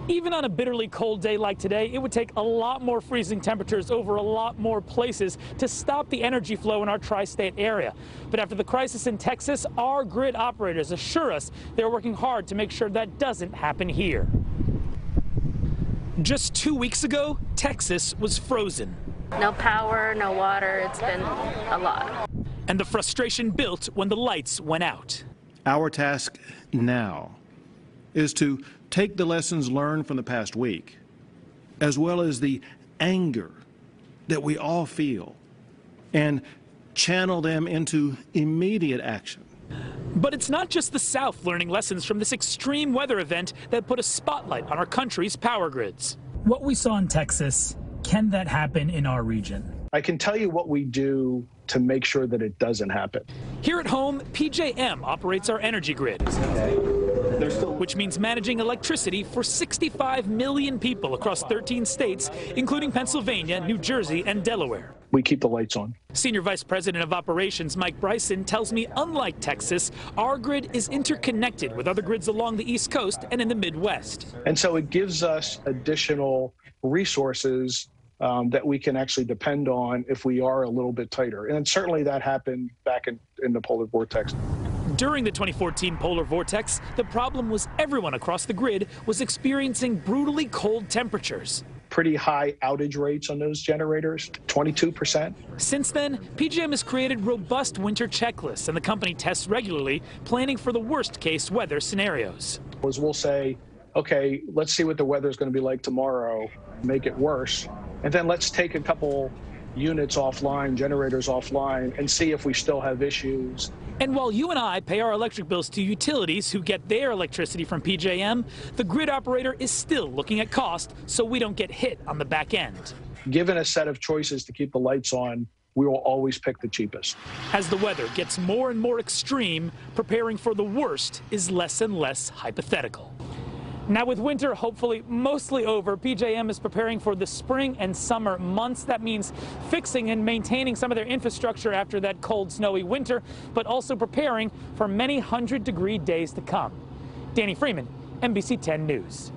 Even on a bitterly cold day like today, it would take a lot more freezing temperatures over a lot more places to stop the energy flow in our tri-state area. But after the crisis in Texas, our grid operators assure us they're working hard to make sure that doesn't happen here. Just 2 weeks ago, Texas was frozen. No power, no water. It's been a lot. And the frustration built when the lights went out. Our task now is to take the lessons learned from the past week, as well as the anger that we all feel, and channel them into immediate action. But it's not just the South learning lessons from this extreme weather event that put a spotlight on our country's power grids. What we saw in Texas, can that happen in our region? I can tell you what we do to make sure that it doesn't happen. Here at home, PJM operates our energy grid, which means managing electricity for 65 million people across 13 states, including Pennsylvania, New Jersey, and Delaware. We keep the lights on. Senior Vice President of Operations Mike Bryson tells me, unlike Texas, our grid is interconnected with other grids along the East Coast and in the Midwest. And so it gives us additional resources that we can actually depend on if we are a little bit tighter. And certainly that happened back in the polar vortex. During the 2014 polar vortex, the problem was everyone across the grid was experiencing brutally cold temperatures. Pretty high outage rates on those generators, 22%. Since then, PJM has created robust winter checklists, and the company tests regularly, planning for the worst-case weather scenarios. As we'll say, okay, let's see what the weather is going to be like tomorrow, make it worse, and then let's take a couple units offline, generators offline, and see if we still have issues. And while you and I pay our electric bills to utilities who get their electricity from PJM, the grid operator is still looking at cost so we don't get hit on the back end. Given a set of choices to keep the lights on, we will always pick the cheapest. As the weather gets more and more extreme, preparing for the worst is less and less hypothetical. Now, with winter hopefully mostly over, PJM is preparing for the spring and summer months. That means fixing and maintaining some of their infrastructure after that cold, snowy winter, but also preparing for many 100-degree days to come. Danny Freeman, NBC 10 News.